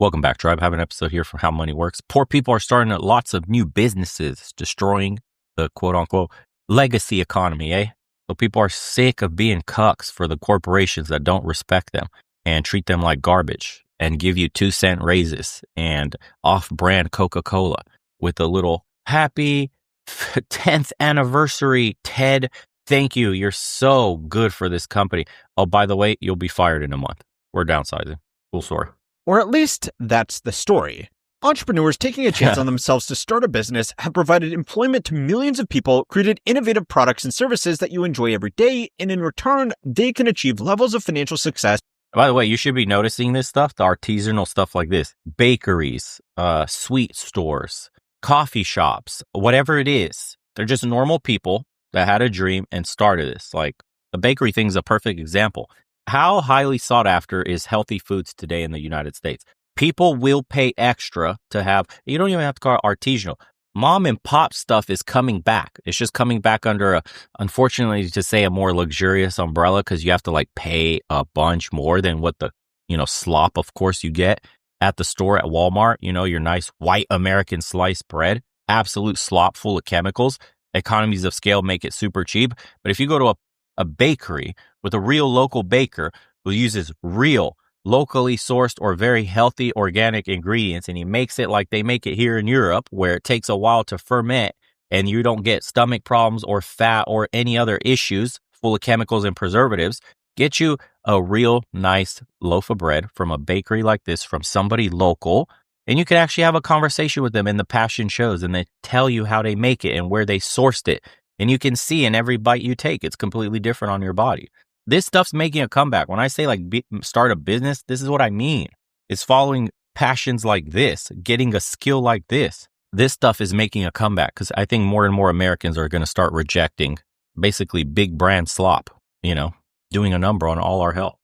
Welcome back, Tribe. I have an episode here for How Money Works. Poor people are starting lots of new businesses, destroying the quote unquote legacy economy, eh? So people are sick of being cucks for the corporations that don't respect them and treat them like garbage and give you 2-cent raises and off-brand Coca-Cola with a little happy 10th anniversary, Ted. Thank you. You're so good for this company. Oh, by the way, you'll be fired in a month. We're downsizing. Cool story. Or at least that's the story. Entrepreneurs taking a chance on themselves to start a business have provided employment to millions of people, created innovative products and services that you enjoy every day, and in return, they can achieve levels of financial success. By the way, you should be noticing this stuff, the artisanal stuff like this. Bakeries, sweet stores, coffee shops, whatever it is. They're just normal people that had a dream and started this. Like the bakery thing is a perfect example. How highly sought after is healthy foods today in the United States? People will pay extra to have, you don't even have to call it artisanal. Mom and pop stuff is coming back. It's just coming back under unfortunately to say a more luxurious umbrella because you have to like pay a bunch more than what the, slop, of course, you get at the store at Walmart. Your nice white American sliced bread, absolute slop full of chemicals. Economies of scale make it super cheap. But if you go to a bakery with a real local baker who uses real, locally sourced or very healthy organic ingredients, and he makes it like they make it here in Europe, where it takes a while to ferment and you don't get stomach problems or fat or any other issues full of chemicals and preservatives, get you a real nice loaf of bread from a bakery like this, from somebody local, and you can actually have a conversation with them, and the passion shows, and they tell you how they make it and where they sourced it. And you can see in every bite you take, it's completely different on your body. This stuff's making a comeback. When I say start a business, this is what I mean. It's following passions like this, getting a skill like this. This stuff is making a comeback because I think more and more Americans are going to start rejecting basically big brand slop, doing a number on all our health.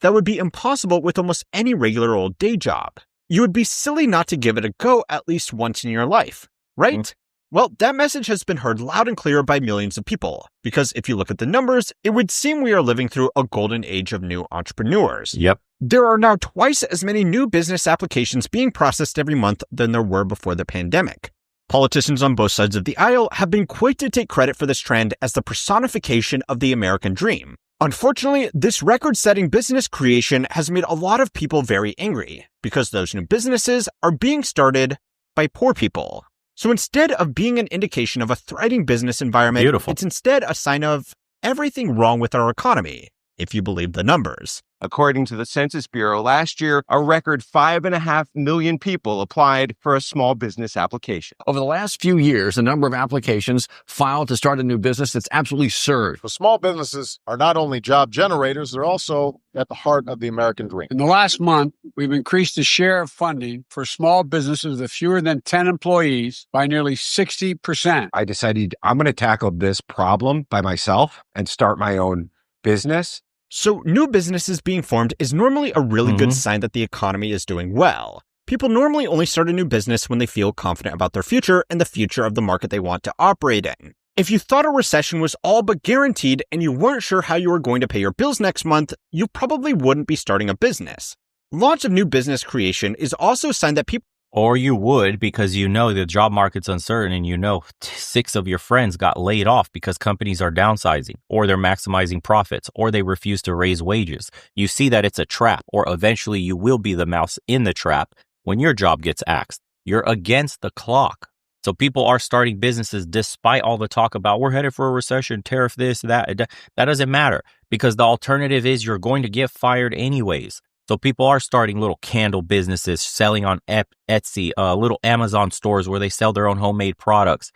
That would be impossible with almost any regular old day job. You would be silly not to give it a go at least once in your life, right? Mm-hmm. Well, that message has been heard loud and clear by millions of people, because if you look at the numbers, it would seem we are living through a golden age of new entrepreneurs. Yep. There are now twice as many new business applications being processed every month than there were before the pandemic. Politicians on both sides of the aisle have been quick to take credit for this trend as the personification of the American dream. Unfortunately, this record-setting business creation has made a lot of people very angry, because those new businesses are being started by poor people. So instead of being an indication of a thriving business environment, It's instead a sign of everything wrong with our economy, if you believe the numbers. According to the Census Bureau, last year, a record 5.5 million people applied for a small business application. Over the last few years, the number of applications filed to start a new business has absolutely surged. Well, small businesses are not only job generators, they're also at the heart of the American dream. In the last month, we've increased the share of funding for small businesses with fewer than 10 employees by nearly 60%. I decided I'm going to tackle this problem by myself and start my own business. So new businesses being formed is normally a really good sign that the economy is doing well. People normally only start a new business when they feel confident about their future and the future of the market they want to operate in. If you thought a recession was all but guaranteed and you weren't sure how you were going to pay your bills next month, you probably wouldn't be starting a business. Lots of new business creation is also a sign that people... Or you would, because the job market's uncertain and 6 of your friends got laid off because companies are downsizing, or they're maximizing profits, or they refuse to raise wages. You see that it's a trap, or eventually you will be the mouse in the trap when your job gets axed. You're against the clock. So people are starting businesses despite all the talk about we're headed for a recession, tariff this, that. That doesn't matter, because the alternative is you're going to get fired anyways. So people are starting little candle businesses, selling on Etsy, little Amazon stores where they sell their own homemade products,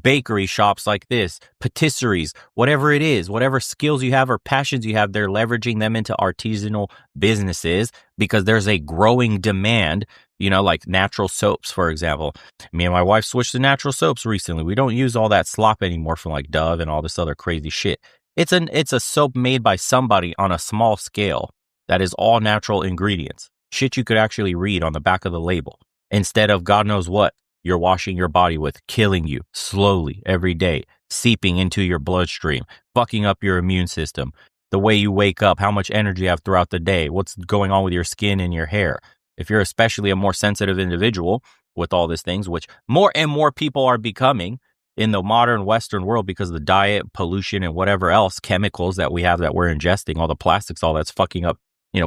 bakery shops like this, patisseries, whatever it is, whatever skills you have or passions you have, they're leveraging them into artisanal businesses because there's a growing demand, like natural soaps, for example. Me and my wife switched to natural soaps recently. We don't use all that slop anymore from like Dove and all this other crazy shit. It's a soap made by somebody on a small scale. That is all natural ingredients. Shit you could actually read on the back of the label. Instead of God knows what you're washing your body with, killing you slowly every day, seeping into your bloodstream, fucking up your immune system, the way you wake up, how much energy you have throughout the day, what's going on with your skin and your hair. If you're especially a more sensitive individual with all these things, which more and more people are becoming in the modern Western world because of the diet, pollution, and whatever else, chemicals that we have that we're ingesting, all the plastics, all that's fucking up,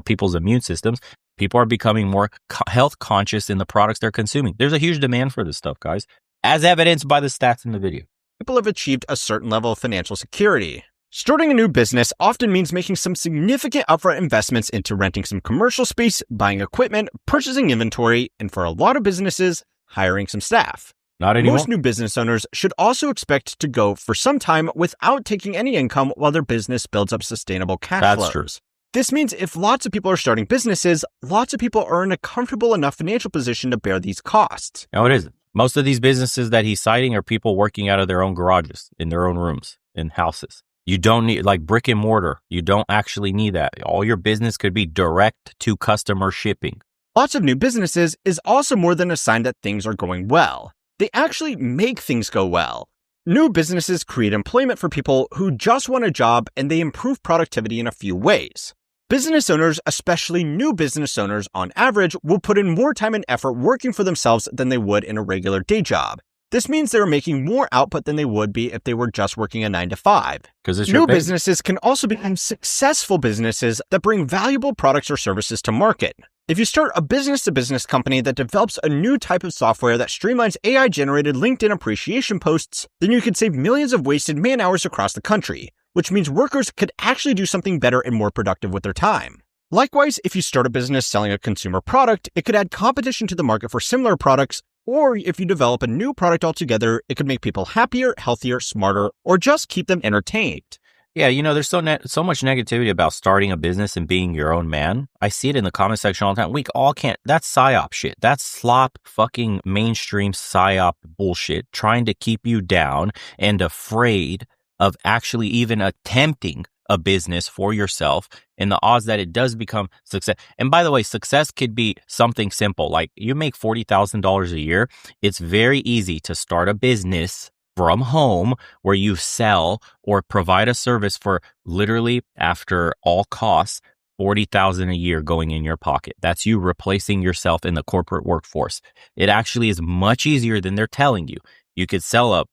people's immune systems. People are becoming more health conscious in the products they're consuming. There's a huge demand for this stuff, guys, as evidenced by the stats in the video. People have achieved a certain level of financial security. Starting a new business often means making some significant upfront investments into renting some commercial space, buying equipment, purchasing inventory, and for a lot of businesses, hiring some staff. Not anymore. Most new business owners should also expect to go for some time without taking any income while their business builds up sustainable cash flows. True. This means if lots of people are starting businesses, lots of people are in a comfortable enough financial position to bear these costs. No, it isn't. Most of these businesses that he's citing are people working out of their own garages, in their own rooms, in houses. You don't need, like brick and mortar, you don't actually need that. All your business could be direct to customer shipping. Lots of new businesses is also more than a sign that things are going well. They actually make things go well. New businesses create employment for people who just want a job, and they improve productivity in a few ways. Business owners, especially new business owners on average, will put in more time and effort working for themselves than they would in a regular day job. This means they're making more output than they would be if they were just working a 9-to-5. New businesses can also become successful businesses that bring valuable products or services to market. If you start a business-to-business company that develops a new type of software that streamlines AI-generated LinkedIn appreciation posts, then you could save millions of wasted man-hours across the country, which means workers could actually do something better and more productive with their time. Likewise, if you start a business selling a consumer product, it could add competition to the market for similar products, or if you develop a new product altogether, it could make people happier, healthier, smarter, or just keep them entertained. Yeah, there's so much negativity about starting a business and being your own man. I see it in the comment section all the time. We all can't. That's psyop shit. That's slop fucking mainstream psyop bullshit trying to keep you down and afraid of actually even attempting a business for yourself, and the odds that it does become success. And by the way, success could be something simple. Like you make $40,000 a year. It's very easy to start a business from home where you sell or provide a service for literally, after all costs, $40,000 a year going in your pocket. That's you replacing yourself in the corporate workforce. It actually is much easier than they're telling you. You could sell a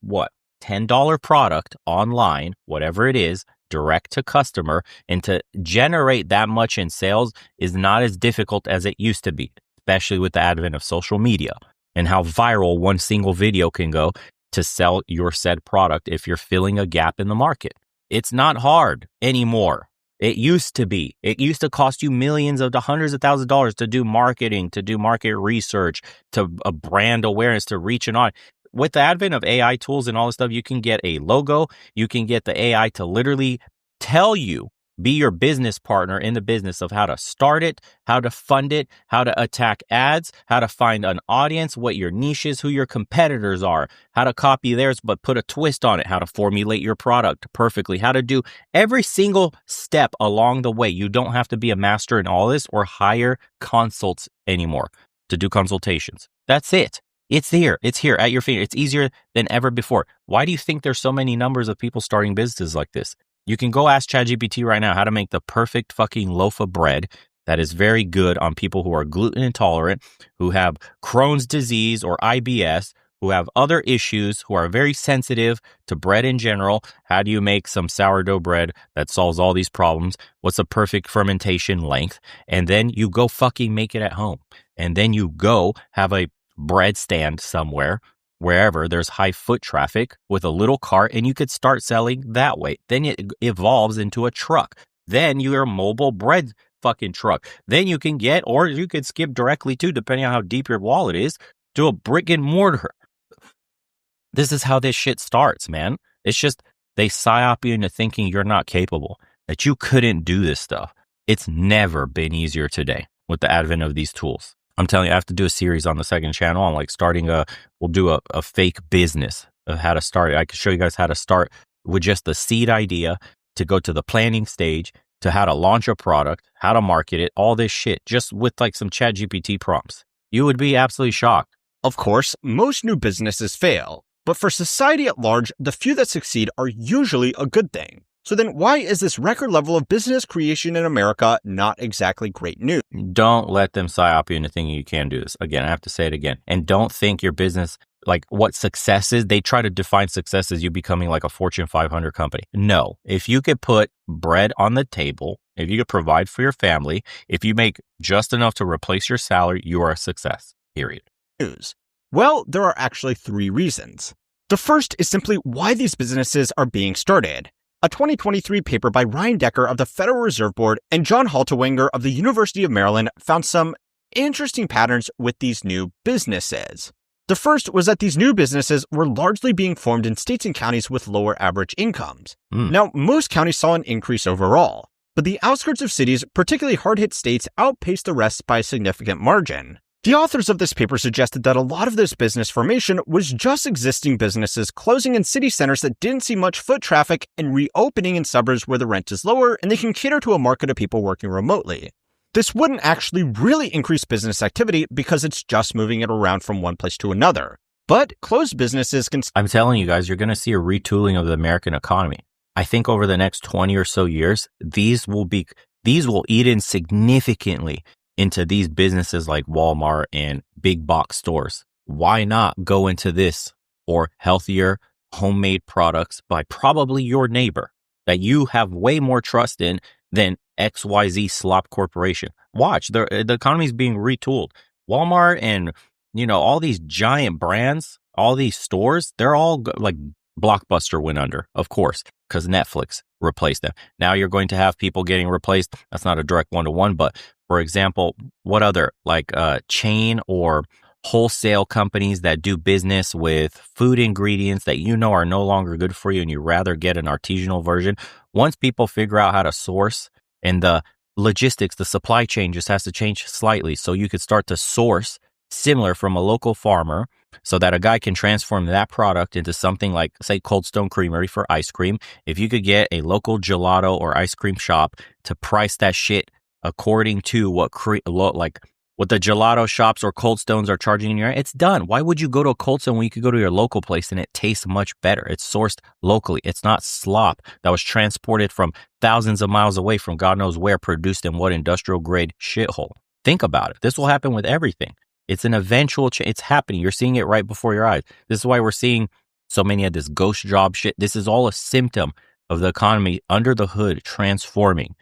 $10 product online, whatever it is, direct to customer, and to generate that much in sales is not as difficult as it used to be, especially with the advent of social media and how viral one single video can go to sell your said product if you're filling a gap in the market. It's not hard anymore. It used to be. It used to cost you millions to hundreds of thousands of dollars to do marketing, to do market research, to a brand awareness, to reach an audience. With the advent of AI tools and all this stuff, you can get a logo. You can get the AI to literally tell you, be your business partner in the business of how to start it, how to fund it, how to attack ads, how to find an audience, what your niche is, who your competitors are, how to copy theirs but put a twist on it, how to formulate your product perfectly, how to do every single step along the way. You don't have to be a master in all this or hire consults anymore to do consultations. That's it. It's here. It's here at your feet. It's easier than ever before. Why do you think there's so many numbers of people starting businesses like this? You can go ask ChatGPT right now how to make the perfect fucking loaf of bread that is very good on people who are gluten intolerant, who have Crohn's disease or IBS, who have other issues, who are very sensitive to bread in general. How do you make some sourdough bread that solves all these problems? What's the perfect fermentation length? And then you go fucking make it at home. And then you go have a bread stand somewhere, wherever there's high foot traffic with a little cart, and you could start selling that way. Then it evolves into a truck. Then you're a mobile bread fucking truck. Then you can get, or you could skip directly to, depending on how deep your wallet is, to a brick and mortar. This is how this shit starts, man. It's just they psyop you into thinking you're not capable, that you couldn't do this stuff. It's never been easier today with the advent of these tools. I'm telling you, I have to do a series on the second channel on like starting we'll do a fake business of how to start it. I can show you guys how to start with just the seed idea, to go to the planning stage, to how to launch a product, how to market it, all this shit, just with like some ChatGPT prompts. You would be absolutely shocked. Of course, most new businesses fail, but for society at large, the few that succeed are usually a good thing. So then why is this record level of business creation in America not exactly great news? Don't let them psyop you into thinking you can do this. Again, I have to say it again. And don't think your business, like what success is. They try to define success as you becoming like a Fortune 500 company. No, if you could put bread on the table, if you could provide for your family, if you make just enough to replace your salary, you are a success, period. Well, there are actually 3 reasons. The first is simply why these businesses are being started. A 2023 paper by Ryan Decker of the Federal Reserve Board and John Halterwanger of the University of Maryland found some interesting patterns with these new businesses. The first was that these new businesses were largely being formed in states and counties with lower average incomes. Now, most counties saw an increase overall, but the outskirts of cities, particularly hard-hit states, outpaced the rest by a significant margin. The authors of this paper suggested that a lot of this business formation was just existing businesses closing in city centers that didn't see much foot traffic and reopening in suburbs where the rent is lower and they can cater to a market of people working remotely. This wouldn't actually really increase business activity because it's just moving it around from one place to another. But closed businesses can... I'm telling you guys, you're going to see a retooling of the American economy. I think over the next 20 or so years, these will eat in significantly into these businesses like Walmart and big box stores. Why not go into this or healthier homemade products by probably your neighbor that you have way more trust in than XYZ slop corporation? Watch, the economy is being retooled. Walmart and, all these giant brands, all these stores, they're all like Blockbuster went under, of course, because Netflix replaced them. Now you're going to have people getting replaced. That's not a direct one-to-one, but for example, what other chain or wholesale companies that do business with food ingredients that are no longer good for you and you rather get an artisanal version? Once people figure out how to source and the logistics, the supply chain just has to change slightly so you could start to source similar from a local farmer so that a guy can transform that product into something like, say, Cold Stone Creamery for ice cream. If you could get a local gelato or ice cream shop to price that shit according to what the gelato shops or Cold Stones are charging in your area, it's done. Why would you go to a Cold Stone when you could go to your local place and it tastes much better? It's sourced locally. It's not slop that was transported from thousands of miles away from God knows where, produced in what industrial grade shithole. Think about it. This will happen with everything. It's an eventual change. It's happening. You're seeing it right before your eyes. This is why we're seeing so many of this ghost job shit. This is all a symptom of the economy under the hood transforming.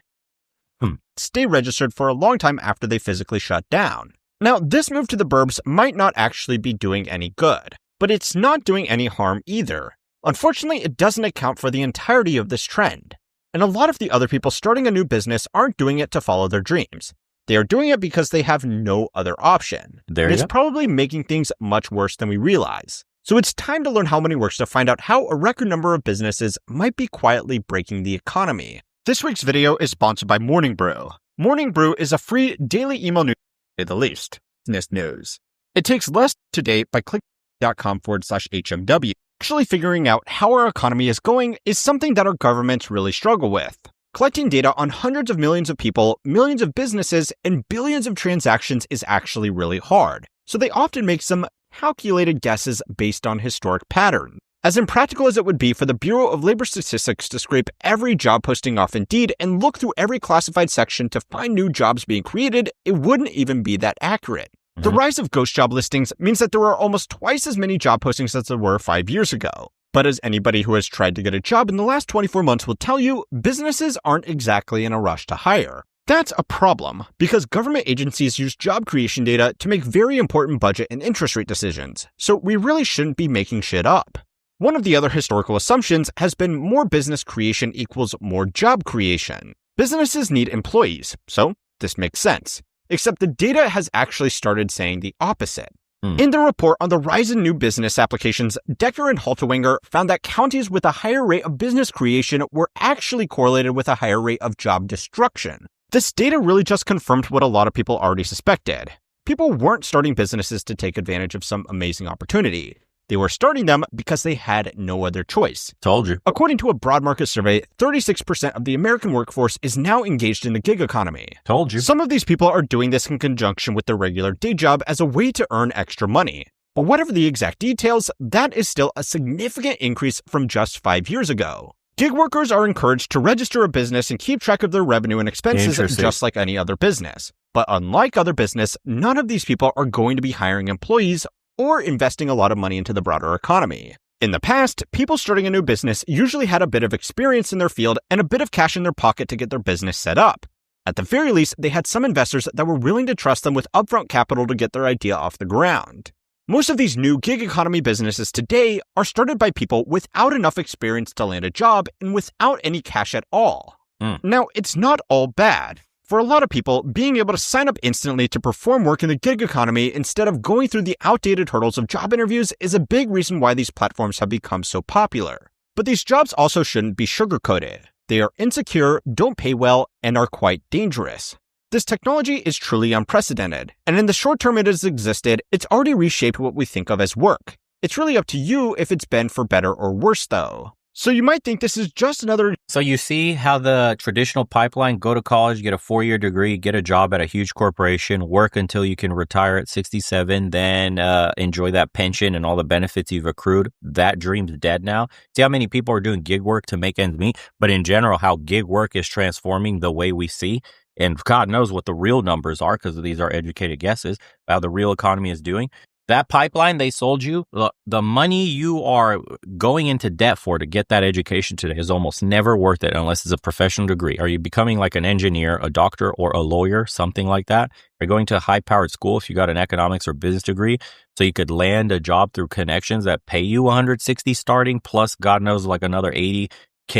Stay registered for a long time after they physically shut down. Now, this move to the burbs might not actually be doing any good, but it's not doing any harm either. Unfortunately, it doesn't account for the entirety of this trend. And a lot of the other people starting a new business aren't doing it to follow their dreams. They are doing it because they have no other option. It's probably making things much worse than we realize. So it's time to learn how money works to find out how a record number of businesses might be quietly breaking the economy. This week's video is sponsored by Morning Brew. Morning Brew is a free daily email news, at the least, business news. It takes less to date by clicking.com/HMW. Actually figuring out how our economy is going is something that our governments really struggle with. Collecting data on hundreds of millions of people, millions of businesses, and billions of transactions is actually really hard. So they often make some calculated guesses based on historic patterns. As impractical as it would be for the Bureau of Labor Statistics to scrape every job posting off Indeed and look through every classified section to find new jobs being created, it wouldn't even be that accurate. The rise of ghost job listings means that there are almost twice as many job postings as there were 5 years ago. But as anybody who has tried to get a job in the last 24 months will tell you, businesses aren't exactly in a rush to hire. That's a problem, because government agencies use job creation data to make very important budget and interest rate decisions, so we really shouldn't be making shit up. One of the other historical assumptions has been more business creation equals more job creation. Businesses need employees, so this makes sense. Except the data has actually started saying the opposite. In the report on the rise in new business applications, Decker and Halterwanger found that counties with a higher rate of business creation were actually correlated with a higher rate of job destruction. This data really just confirmed what a lot of people already suspected. People weren't starting businesses to take advantage of some amazing opportunity. They were starting them because they had no other choice. Told you. According to a broad market survey, 36% of the American workforce is now engaged in the gig economy. Told you. Some of these people are doing this in conjunction with their regular day job as a way to earn extra money. But whatever the exact details, that is still a significant increase from just 5 years ago. Gig workers are encouraged to register a business and keep track of their revenue and expenses just like any other business. But unlike other business, none of these people are going to be hiring employees or investing a lot of money into the broader economy. In the past, people starting a new business usually had a bit of experience in their field and a bit of cash in their pocket to get their business set up. At the very least, they had some investors that were willing to trust them with upfront capital to get their idea off the ground. Most of these new gig economy businesses today are started by people without enough experience to land a job and without any cash at all. Now, it's not all bad. For a lot of people, being able to sign up instantly to perform work in the gig economy instead of going through the outdated hurdles of job interviews is a big reason why these platforms have become so popular. But these jobs also shouldn't be sugarcoated. They are insecure, don't pay well, and are quite dangerous. This technology is truly unprecedented, and in the short term it has existed, it's already reshaped what we think of as work. It's really up to you if it's been for better or worse, though. So you might think this is just another... So you see how the traditional pipeline, go to college, get a 4-year degree, get a job at a huge corporation, work until you can retire at 67, then enjoy that pension and all the benefits you've accrued. That dream's dead now. See how many people are doing gig work to make ends meet? But in general, how gig work is transforming the way we see. And God knows what the real numbers are, because these are educated guesses, how the real economy is doing. That pipeline they sold you, the money you are going into debt for to get that education today is almost never worth it unless it's a professional degree. Are you becoming like an engineer, a doctor, or a lawyer, something like that? Are you going to a high-powered school if you got an economics or business degree so you could land a job through connections that pay you 160 starting plus God knows like another 80K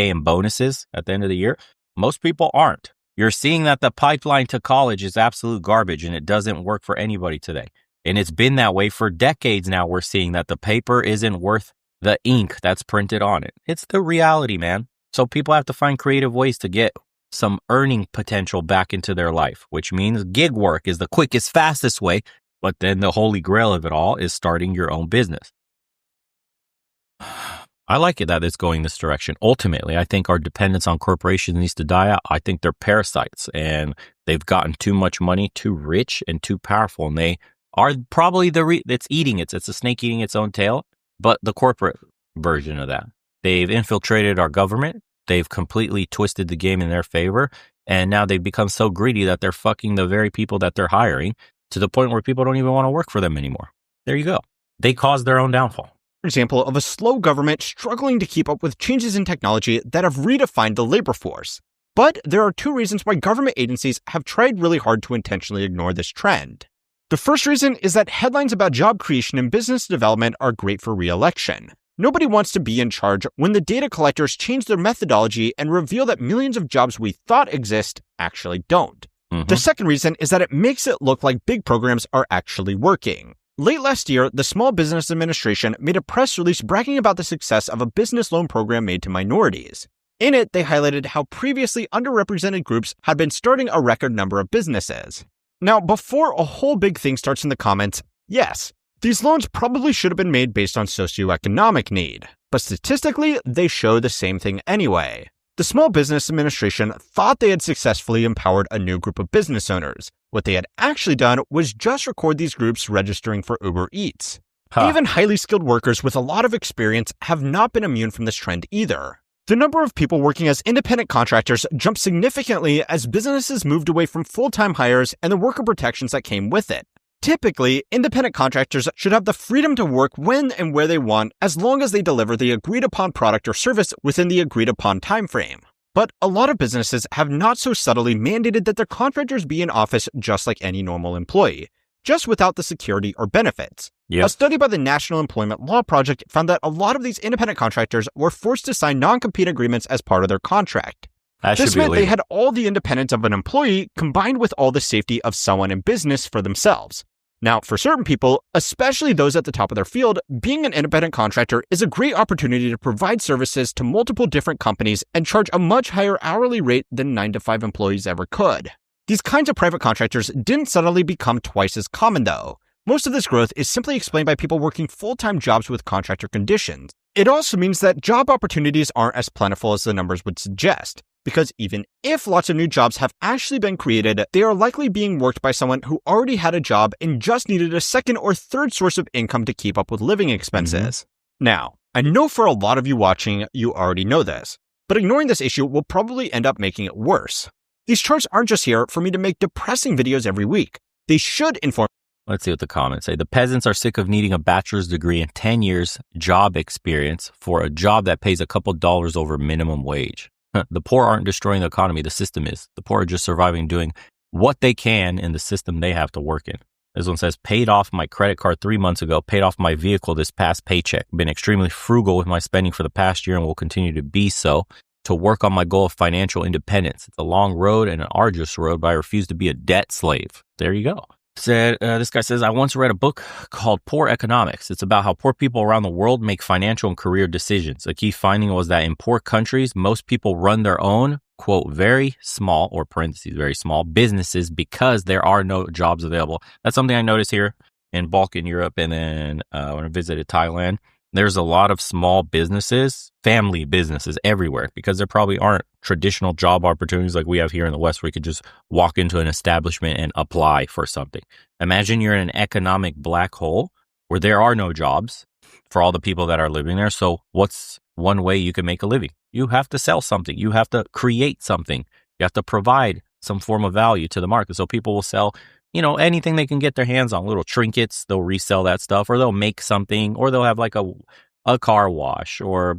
in bonuses at the end of the year? Most people aren't. You're seeing that the pipeline to college is absolute garbage and it doesn't work for anybody today. And it's been that way for decades now. We're seeing that the paper isn't worth the ink that's printed on it. It's the reality, man. So people have to find creative ways to get some earning potential back into their life, which means gig work is the quickest, fastest way. But then the holy grail of it all is starting your own business. I like it that it's going this direction. Ultimately, I think our dependence on corporations needs to die out. I think they're parasites and they've gotten too much money, too rich and too powerful. And they are probably it's eating it. It's a snake eating its own tail, but the corporate version of that. They've infiltrated our government. They've completely twisted the game in their favor. And now they've become so greedy that they're fucking the very people that they're hiring to the point where people don't even want to work for them anymore. There you go. They caused their own downfall. Example of a slow government struggling to keep up with changes in technology that have redefined the labor force. But there are two reasons why government agencies have tried really hard to intentionally ignore this trend. The first reason is that headlines about job creation and business development are great for re-election. Nobody wants to be in charge when the data collectors change their methodology and reveal that millions of jobs we thought exist actually don't. The second reason is that it makes it look like big programs are actually working. Late last year, the Small Business Administration made a press release bragging about the success of a business loan program made to minorities. In it, they highlighted how previously underrepresented groups had been starting a record number of businesses. Now, before a whole big thing starts in the comments, yes, these loans probably should have been made based on socioeconomic need, but statistically, they show the same thing anyway. The Small Business Administration thought they had successfully empowered a new group of business owners. What they had actually done was just record these groups registering for Uber Eats. Even highly skilled workers with a lot of experience have not been immune from this trend either. The number of people working as independent contractors jumped significantly as businesses moved away from full-time hires and the worker protections that came with it. Typically, independent contractors should have the freedom to work when and where they want as long as they deliver the agreed-upon product or service within the agreed-upon timeframe. But a lot of businesses have not so subtly mandated that their contractors be in office just like any normal employee, just without the security or benefits. A study by the National Employment Law Project found that a lot of these independent contractors were forced to sign non-compete agreements as part of their contract. This meant they had all the independence of an employee combined with all the safety of someone in business for themselves. Now, for certain people, especially those at the top of their field, being an independent contractor is a great opportunity to provide services to multiple different companies and charge a much higher hourly rate than 9-to-5 employees ever could. These kinds of private contractors didn't suddenly become twice as common, though. Most of this growth is simply explained by people working full-time jobs with contractor conditions. It also means that job opportunities aren't as plentiful as the numbers would suggest, because even if lots of new jobs have actually been created, they are likely being worked by someone who already had a job and just needed a second or third source of income to keep up with living expenses. Now, I know for a lot of you watching, you already know this, But ignoring this issue will probably end up making it worse. These charts aren't just here for me to make depressing videos every week. They should inform. Let's see what the comments say. The peasants are sick of needing a bachelor's degree and 10 years job experience for a job that pays a couple dollars over minimum wage. The poor aren't destroying the economy. The system is. The poor are just surviving, doing what they can in the system they have to work in. This one says, paid off my credit card 3 months ago, paid off my vehicle this past paycheck, been extremely frugal with my spending for the past year and will continue to be so to work on my goal of financial independence. It's a long road and an arduous road, but I refuse to be a debt slave. There you go. This guy says, I once read a book called Poor Economics. It's about how poor people around the world make financial and career decisions. A key finding was that in poor countries, most people run their own, quote, very small, or parentheses, very small businesses because there are no jobs available. That's something I noticed here in Balkan Europe. And then when I visited Thailand, there's a lot of small businesses, family businesses everywhere because there probably aren't traditional job opportunities like we have here in the West where you could just walk into an establishment and apply for something. Imagine you're in an economic black hole where there are no jobs for all the people that are living there. So what's one way you can make a living? You have to sell something. You have to create something. You have to provide some form of value to the market. So people will sell, anything they can get their hands on, little trinkets, they'll resell that stuff, or they'll make something, or they'll have like a car wash or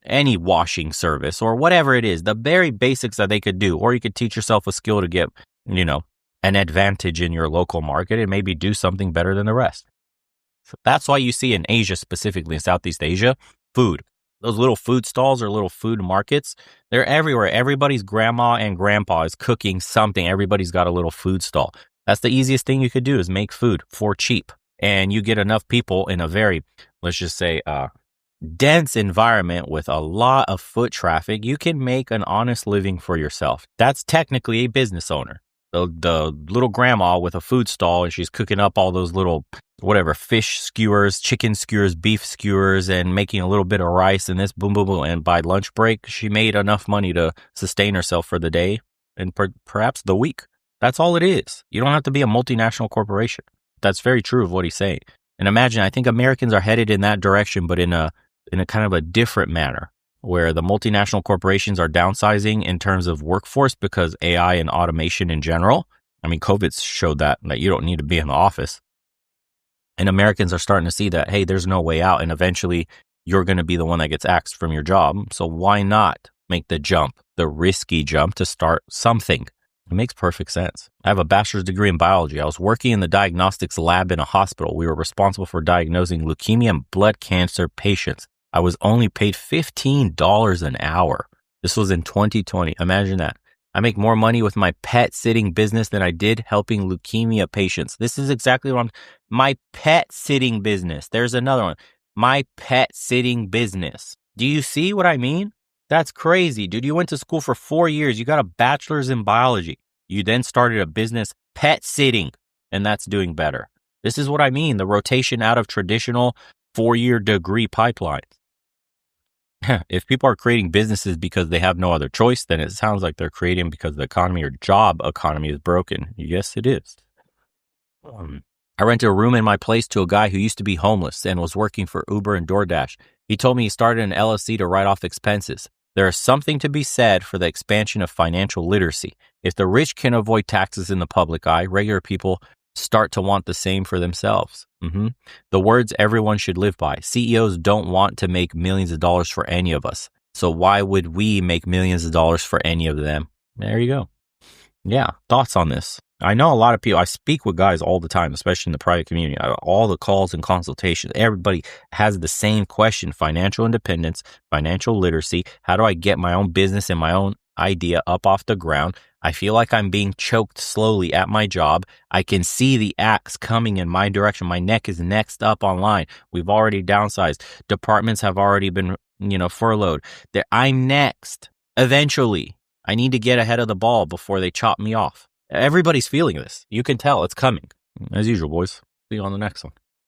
any washing service or whatever it is, the very basics that they could do. Or you could teach yourself a skill to get, an advantage in your local market and maybe do something better than the rest. So that's why you see in Asia, specifically in Southeast Asia, food. Those little food stalls or little food markets, they're everywhere. Everybody's grandma and grandpa is cooking something. Everybody's got a little food stall. That's the easiest thing you could do is make food for cheap. And you get enough people in a very, let's just say, dense environment with a lot of foot traffic, you can make an honest living for yourself. That's technically a business owner. The little grandma with a food stall and she's cooking up all those little fish skewers, chicken skewers, beef skewers, and making a little bit of rice and this boom, boom, boom. And by lunch break, she made enough money to sustain herself for the day and perhaps the week. That's all it is. You don't have to be a multinational corporation. That's very true of what he's saying. And imagine, I think Americans are headed in that direction, but in a kind of a different manner, where the multinational corporations are downsizing in terms of workforce because AI and automation in general. I mean, COVID showed that you don't need to be in the office. And Americans are starting to see that, hey, there's no way out. And eventually you're going to be the one that gets axed from your job. So why not make the jump, the risky jump to start something? It makes perfect sense. I have a bachelor's degree in biology. I was working in the diagnostics lab in a hospital. We were responsible for diagnosing leukemia and blood cancer patients. I was only paid $15 an hour. This was in 2020. Imagine that. I make more money with my pet sitting business than I did helping leukemia patients. This is exactly what my pet sitting business. There's another one. My pet sitting business. Do you see what I mean? That's crazy, dude. You went to school for 4 years. You got a bachelor's in biology. You then started a business, pet sitting, and that's doing better. This is what I mean. The rotation out of traditional 4-year degree pipelines. If people are creating businesses because they have no other choice, then it sounds like they're creating because the economy or job economy is broken. Yes, it is. I rented a room in my place to a guy who used to be homeless and was working for Uber and DoorDash. He told me he started an LLC to write off expenses. There is something to be said for the expansion of financial literacy. If the rich can avoid taxes in the public eye, regular people start to want the same for themselves. The words everyone should live by. CEOs don't want to make millions of dollars for any of us. So why would we make millions of dollars for any of them? There you go. Yeah, thoughts on this? I know a lot of people, I speak with guys all the time, especially in the private community, all the calls and consultations. Everybody has the same question: financial independence, financial literacy. How do I get my own business and my own idea up off the ground? I feel like I'm being choked slowly at my job. I can see the axe coming in my direction. My neck is next up online. We've already downsized. Departments have already been, furloughed. I'm next. Eventually, I need to get ahead of the ball before they chop me off. Everybody's feeling this. You can tell it's coming. As usual, boys. See you on the next one.